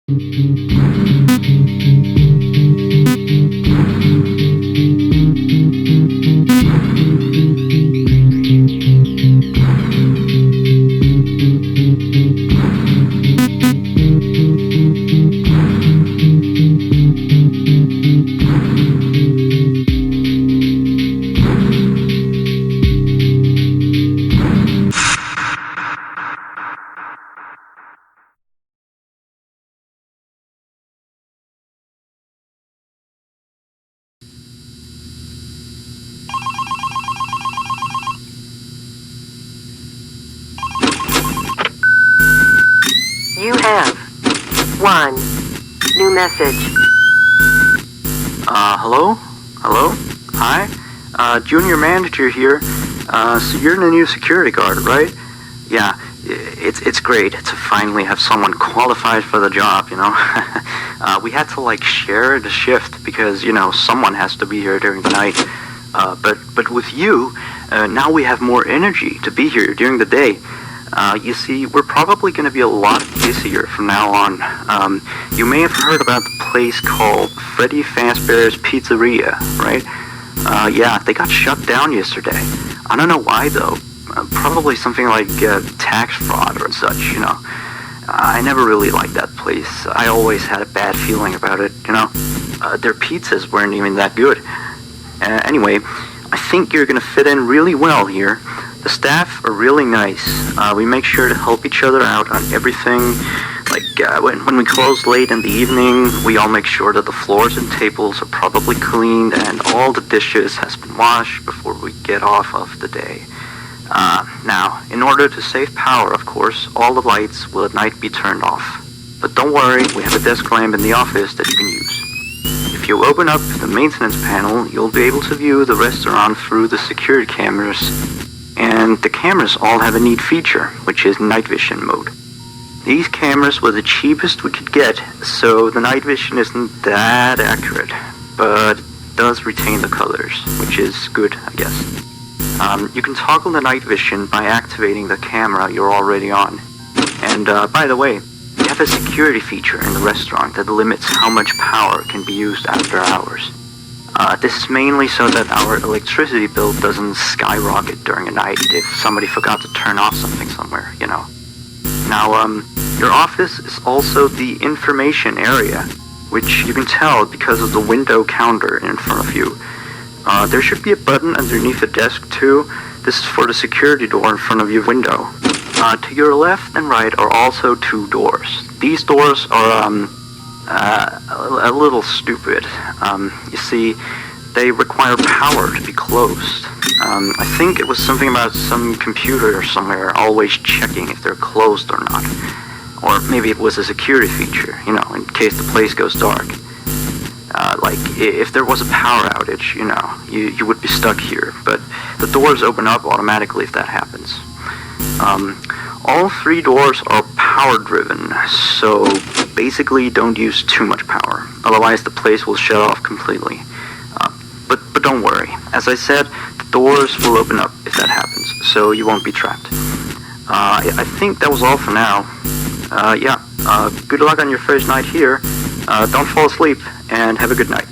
You have one new message. Hello? Hello? Hi? Junior manager here. So you're the new security guard, right? Yeah, it's great to finally have someone qualified for the job, you know? We had to, share the shift because, someone has to be here during the night. But with you, now we have more energy to be here during the day. You see, we're probably going to be a lot busier from now on. You may have heard about the place called Freddy Fazbear's Pizzeria, right? Yeah, they got shut down yesterday. I don't know why, though. Probably something like tax fraud or such, I never really liked that place. I always had a bad feeling about it, Their pizzas weren't even that good. Anyway, I think you're going to fit in really well here. The staff are really nice. We make sure to help each other out on everything. When we close late in the evening, we all make sure that the floors and tables are properly cleaned and all the dishes has been washed before we get off of the day. Now, in order to save power, of course, all the lights will at night be turned off. But don't worry, we have a desk lamp in the office that you can use. If you open up the maintenance panel, you'll be able to view the restaurant through the security cameras. And the cameras all have a neat feature, which is night vision mode. These cameras were the cheapest we could get, so the night vision isn't that accurate, but it does retain the colors, which is good, I guess. You can toggle the night vision by activating the camera you're already on. And by the way, we have a security feature in the restaurant that limits how much power can be used after hours. This is mainly so that our electricity bill doesn't skyrocket during the night if somebody forgot to turn off something somewhere, Now, your office is also the information area, which you can tell because of the window counter in front of you. There should be a button underneath the desk too. This is for the security door in front of your window. To your left and right are also two doors. These doors are a little stupid. You see, they require power to be closed. I think it was something about some computer somewhere always checking if they're closed or not. Or maybe it was a security feature, in case the place goes dark. If there was a power outage, you would be stuck here, but the doors open up automatically if that happens. All three doors are power driven, so basically don't use too much power, otherwise the place will shut off completely. But don't worry, as I said, the doors will open up if that happens, so you won't be trapped. I think that was all for now. Good luck on your first night here. Don't fall asleep, and have a good night.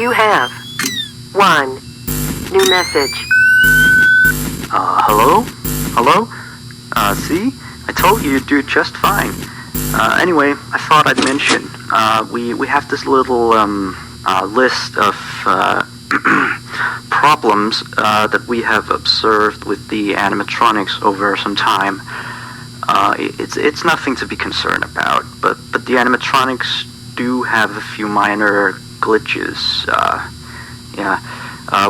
You have 1 new message. Hello? Hello? See? I told you you'd do just fine. Anyway, I thought I'd mention, we have this little, list of, problems, that we have observed with the animatronics over some time. It's nothing to be concerned about, but the animatronics do have a few minor glitches.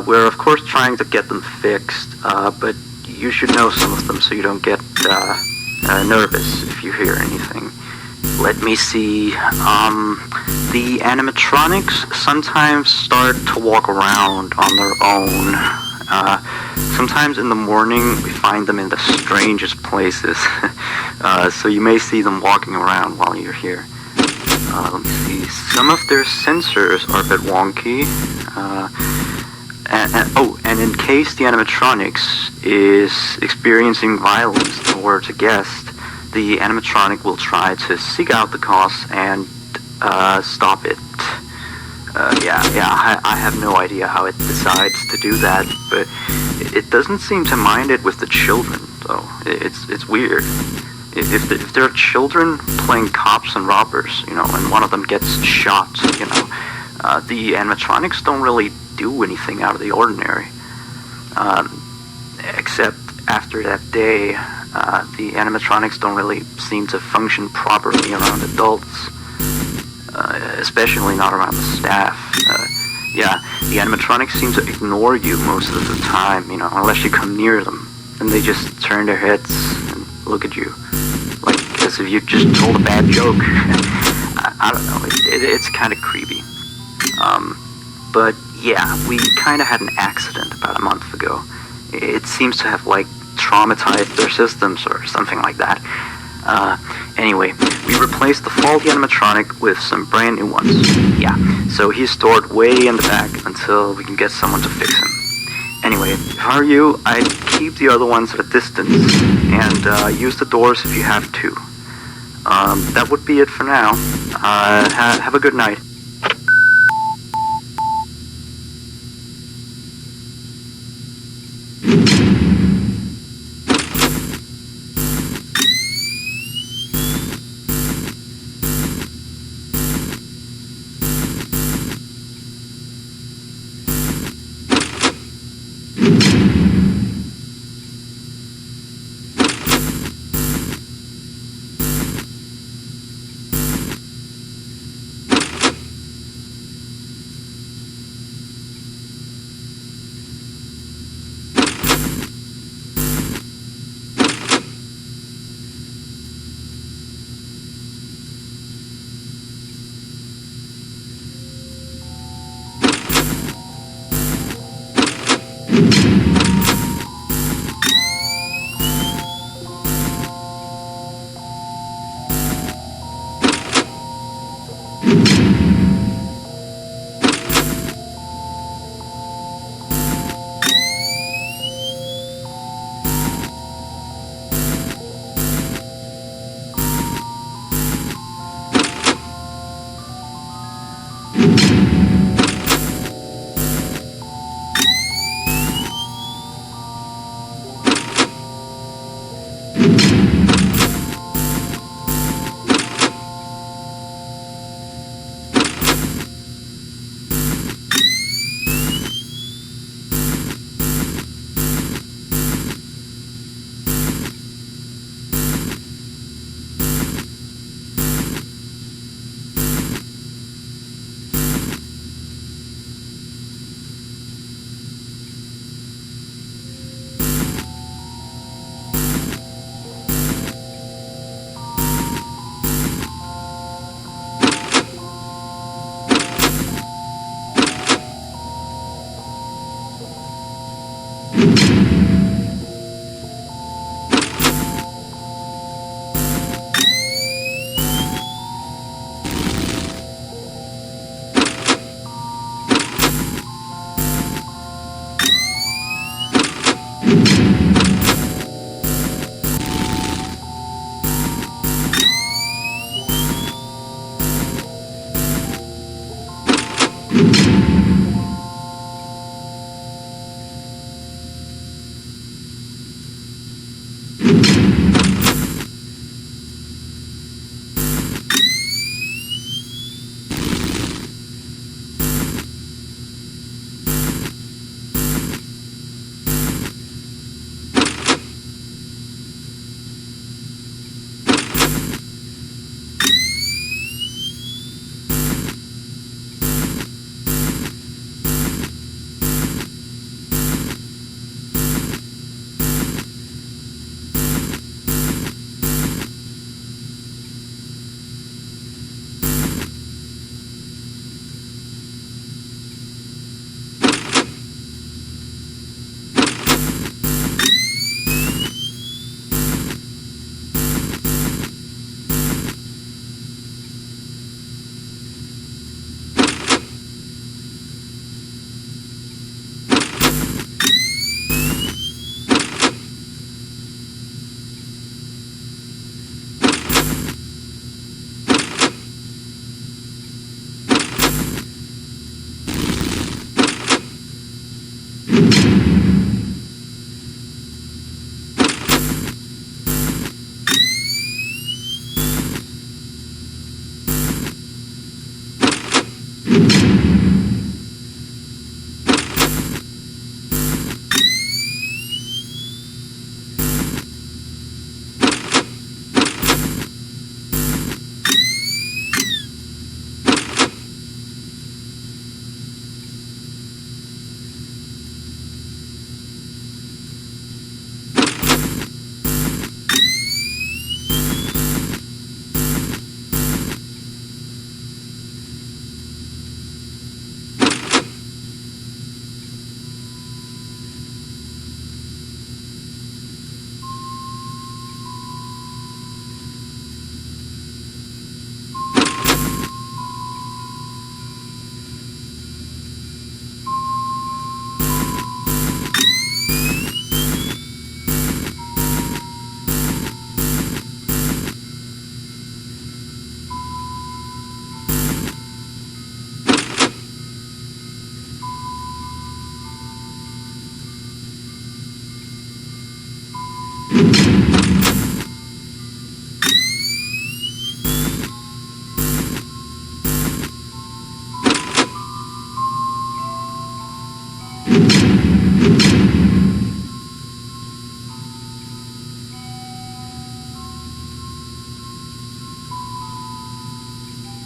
We're of course trying to get them fixed, but you should know some of them so you don't get nervous if you hear anything. Let me see. The animatronics sometimes start to walk around on their own. Sometimes in the morning we find them in the strangest places. So you may see them walking around while you're here. Let me see. Some of their sensors are a bit wonky. And in case the animatronics is experiencing violence towards a guest, the animatronic will try to seek out the cause and stop it. I have no idea how it decides to do that, but it doesn't seem to mind it with the children, though. It's weird. If there are children playing cops and robbers, and one of them gets shot, the animatronics don't really do anything out of the ordinary. Except after that day, the animatronics don't really seem to function properly around adults, especially not around the staff. The animatronics seem to ignore you most of the time, unless you come near them. And they just turn their heads and look at you, like as if you just told a bad joke. I don't know, it's kind of creepy. But yeah, we kind of had an accident about a month ago. It seems to have, traumatized their systems or something like that. Anyway, we replaced the faulty animatronic with some brand new ones. Yeah, so he's stored way in the back until we can get someone to fix him. Anyway, if I were you, I'd keep the other ones at a distance and use the doors if you have to. That would be it for now. Have a good night.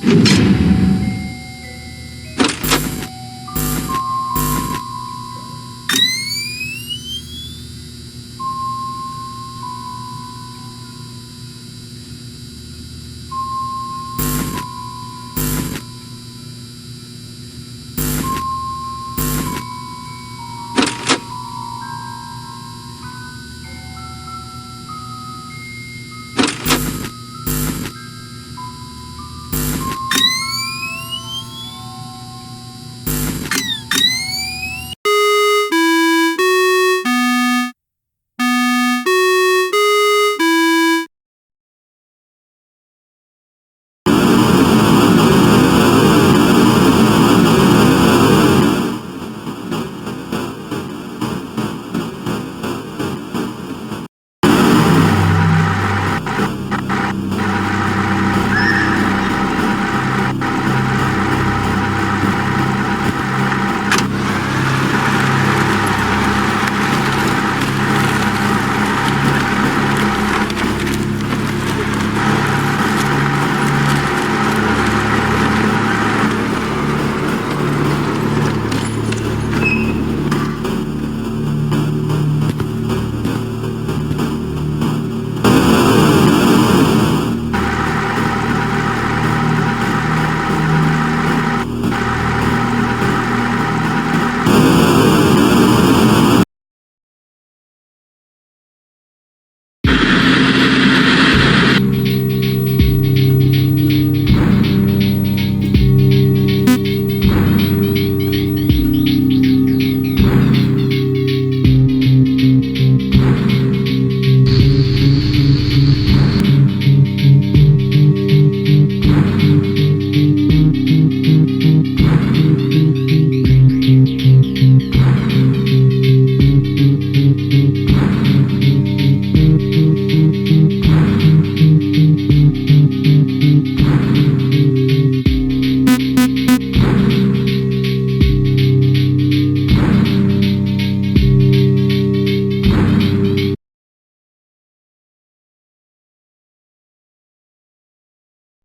Bye.